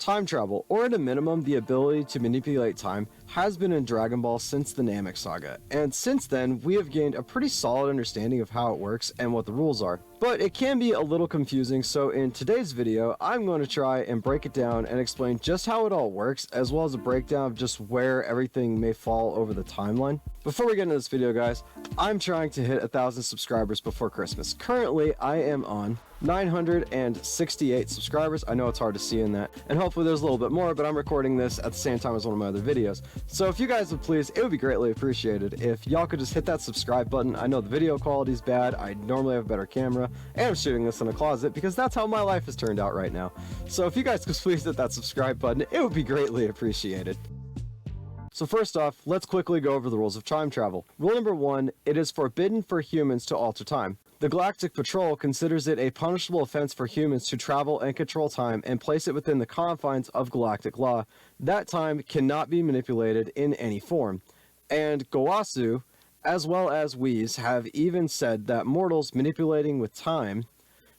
Time travel, or at a minimum the ability to manipulate time, has been in Dragon Ball since the Namek saga, and since then we have gained a pretty solid understanding of how it works and what the rules are. But it can be a little confusing, so in today's video I'm going to try and break it down and explain just how it all works, as well as a breakdown of just where everything may fall over the timeline. Before we get into this video, guys, I'm trying to hit 1,000 subscribers before Christmas. Currently I am on 968 subscribers. I know it's hard to see in that, and hopefully there's a little bit more, but I'm recording this at the same time as one of my other videos. So if you guys would please, it would be greatly appreciated if y'all could just hit that subscribe button. I know the video quality is bad, I normally have a better camera, and I'm shooting this in a closet because that's how my life has turned out right now. So if you guys could please hit that subscribe button, it would be greatly appreciated. So first off, let's quickly go over the rules of time travel. Rule number 1, it is forbidden for humans to alter time. The Galactic Patrol considers it a punishable offense for humans to travel and control time and place it within the confines of galactic law. That time cannot be manipulated in any form. And Gowasu, as well as Whis, have even said that mortals manipulating with time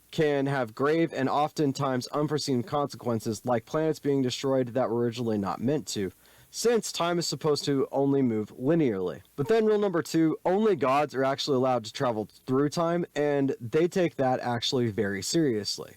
can have grave and oftentimes unforeseen consequences, like planets being destroyed that were originally not meant to, since time is supposed to only move linearly. But then rule number 2, only gods are actually allowed to travel through time, and they take that actually very seriously.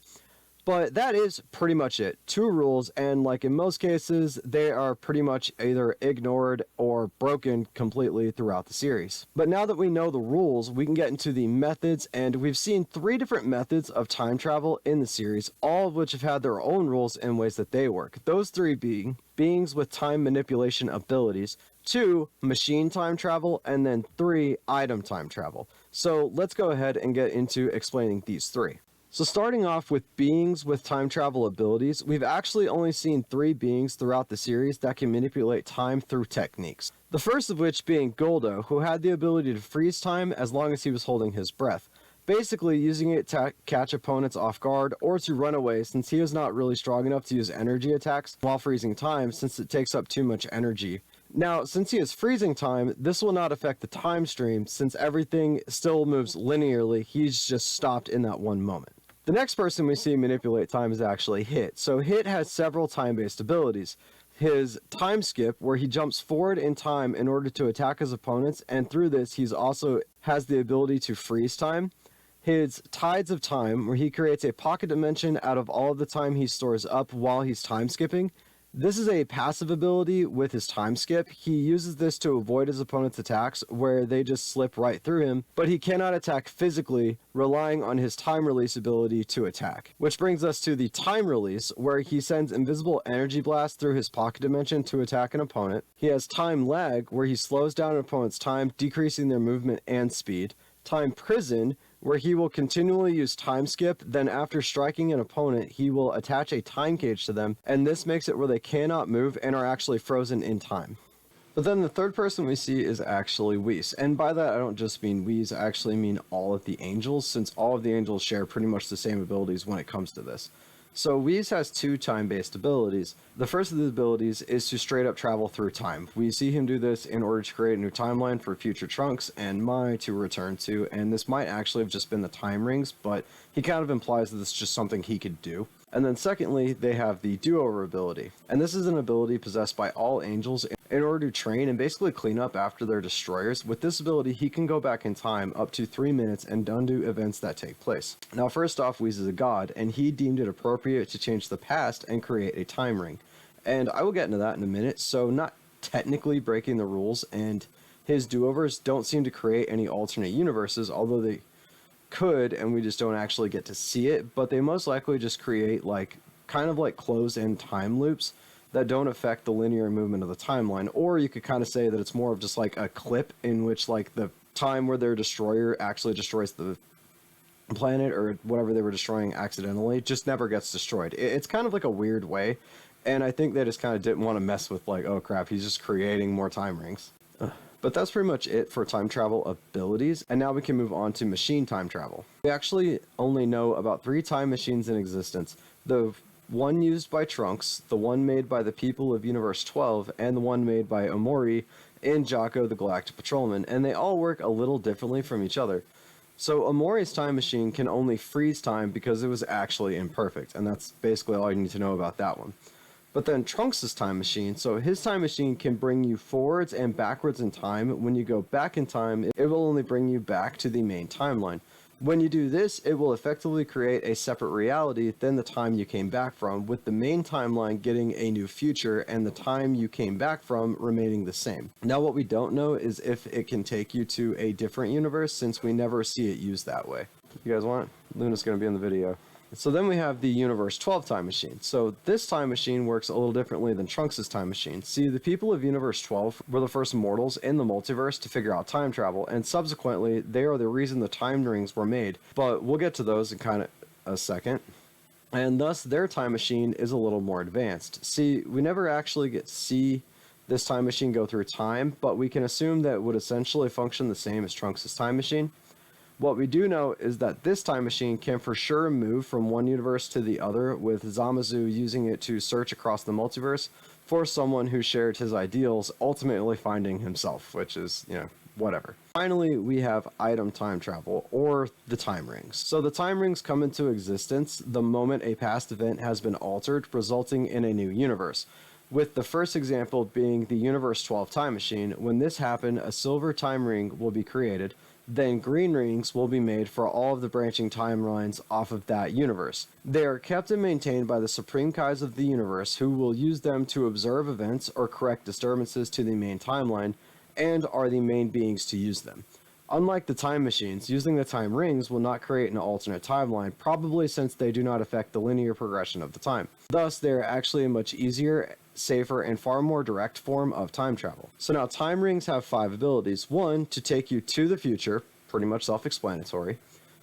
But that is pretty much it. 2 rules, and like in most cases, they are pretty much either ignored or broken completely throughout the series. But now that we know the rules, we can get into the methods, and we've seen 3 different methods of time travel in the series, all of which have had their own rules and ways that they work. Those 3 being beings with time manipulation abilities, 2, machine time travel, and then 3, item time travel. So let's go ahead and get into explaining these 3. So starting off with beings with time travel abilities, we've actually only seen 3 beings throughout the series that can manipulate time through techniques. The first of which being Goldo, who had the ability to freeze time as long as he was holding his breath, basically using it to catch opponents off guard or to run away, since he is not really strong enough to use energy attacks while freezing time, since it takes up too much energy. Now, since he is freezing time, this will not affect the time stream, since everything still moves linearly. He's just stopped in that one moment. The next person we see manipulate time is actually Hit. So Hit has several time-based abilities. His time skip, where he jumps forward in time in order to attack his opponents, and through this he's also has the ability to freeze time. His Tides of Time, where he creates a pocket dimension out of all of the time he stores up while he's time skipping. This is a passive ability with his time skip. He uses this to avoid his opponent's attacks, where they just slip right through him, but he cannot attack physically, relying on his time release ability to attack. Which brings us to the time release, where he sends invisible energy blasts through his pocket dimension to attack an opponent. He has time lag, where he slows down an opponent's time, decreasing their movement and speed. Time prison, where he will continually use time skip, then after striking an opponent, he will attach a time cage to them, and this makes it where they cannot move and are actually frozen in time. But then the third person we see is actually Whis, and by that I don't just mean Whis, I actually mean all of the angels, since all of the angels share pretty much the same abilities when it comes to this. So Whis has 2 time-based abilities. The first of the abilities is to straight up travel through time. We see him do this in order to create a new timeline for future Trunks and Mai to return to, and this might actually have just been the time rings, but he kind of implies that this is just something he could do. And then secondly, they have the do-over ability, and this is an ability possessed by all angels in order to train and basically clean up after their destroyers. With this ability, he can go back in time up to 3 minutes and undo events that take place. Now first off, Whis is a god, and he deemed it appropriate to change the past and create a time ring. And I will get into that in a minute, so not technically breaking the rules, and his do-overs don't seem to create any alternate universes, although they could, and we just don't actually get to see it, but they most likely just create like kind of like closed-end time loops that don't affect the linear movement of the timeline. Or you could kind of say that it's more of just like a clip in which like the time where their destroyer actually destroys the planet or whatever they were destroying accidentally just never gets destroyed. It's kind of like a weird way, and I think they just kind of didn't want to mess with like, oh crap, he's just creating more time rings. But that's pretty much it for time travel abilities, and now we can move on to machine time travel. We actually only know about 3 time machines in existence. The one used by Trunks, the one made by the people of Universe 12, and the one made by Omori and Jaco the Galactic Patrolman, and they all work a little differently from each other. So Omori's time machine can only freeze time because it was actually imperfect, and that's basically all you need to know about that one. But then Trunks' time machine, so his time machine can bring you forwards and backwards in time. When you go back in time, it will only bring you back to the main timeline. When you do this, it will effectively create a separate reality than the time you came back from, with the main timeline getting a new future and the time you came back from remaining the same. Now, what we don't know is if it can take you to a different universe, since we never see it used that way. You guys want it? Luna's going to be in the video. So then we have the Universe 12 time machine. So this time machine works a little differently than Trunks' time machine. See, the people of Universe 12 were the first mortals in the multiverse to figure out time travel, and subsequently, they are the reason the time rings were made. But we'll get to those in kind of a second. And thus, their time machine is a little more advanced. See, we never actually get to see this time machine go through time, but we can assume that it would essentially function the same as Trunks' time machine. What we do know is that this time machine can for sure move from one universe to the other, with Zamasu using it to search across the multiverse for someone who shared his ideals, ultimately finding himself, which is, whatever. Finally, we have item time travel, or the time rings. So the time rings come into existence the moment a past event has been altered, resulting in a new universe. With the first example being the Universe 12 time machine. When this happened, a silver time ring will be created. Then green rings will be made for all of the branching timelines off of that universe. They are kept and maintained by the Supreme Kais of the universe, who will use them to observe events or correct disturbances to the main timeline, and are the main beings to use them. Unlike the time machines, using the time rings will not create an alternate timeline, probably since they do not affect the linear progression of the time. Thus, they are actually a much easier, safer, and far more direct form of time travel. So now time rings have 5 abilities. 1, to take you to the future, pretty much self-explanatory.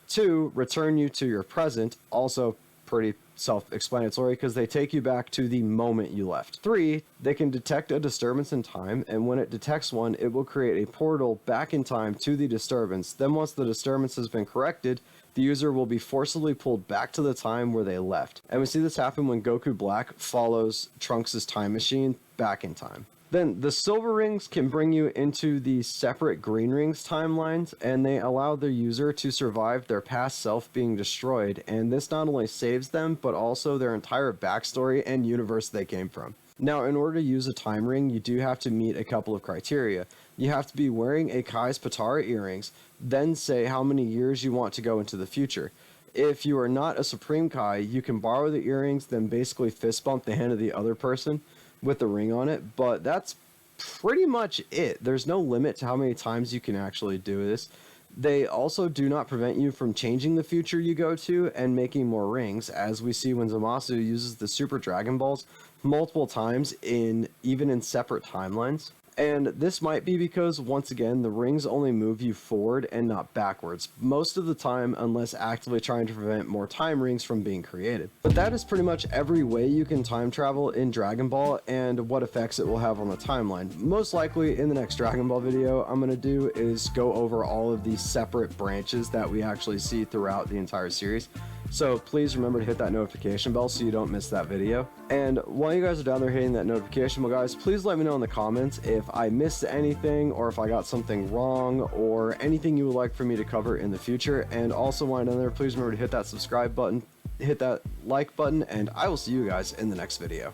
2, return you to your present, also pretty self-explanatory because they take you back to the moment you left. 3, they can detect a disturbance in time, and when it detects one, it will create a portal back in time to the disturbance. Then once the disturbance has been corrected, the user will be forcibly pulled back to the time where they left. And we see this happen when Goku Black follows Trunks' time machine back in time. Then the silver rings can bring you into the separate green rings timelines, and they allow the user to survive their past self being destroyed, and this not only saves them, but also their entire backstory and universe they came from. Now, in order to use a time ring, you do have to meet a couple of criteria. You have to be wearing a Kai's Patara earrings, then say how many years you want to go into the future. If you are not a Supreme Kai, you can borrow the earrings, then basically fist bump the hand of the other person with the ring on it, but that's pretty much it. There's no limit to how many times you can actually do this. They also do not prevent you from changing the future you go to and making more rings, as we see when Zamasu uses the Super Dragon Balls multiple times even in separate timelines. And this might be because, once again, the rings only move you forward and not backwards, most of the time, unless actively trying to prevent more time rings from being created. But that is pretty much every way you can time travel in Dragon Ball and what effects it will have on the timeline. Most likely in the next Dragon Ball video I'm going to do is go over all of these separate branches that we actually see throughout the entire series. So please remember to hit that notification bell so you don't miss that video. And while you guys are down there hitting that notification bell, guys, please let me know in the comments if I missed anything, or if I got something wrong, or anything you would like for me to cover in the future. And also, while down there, please remember to hit that subscribe button, hit that like button, and I will see you guys in the next video.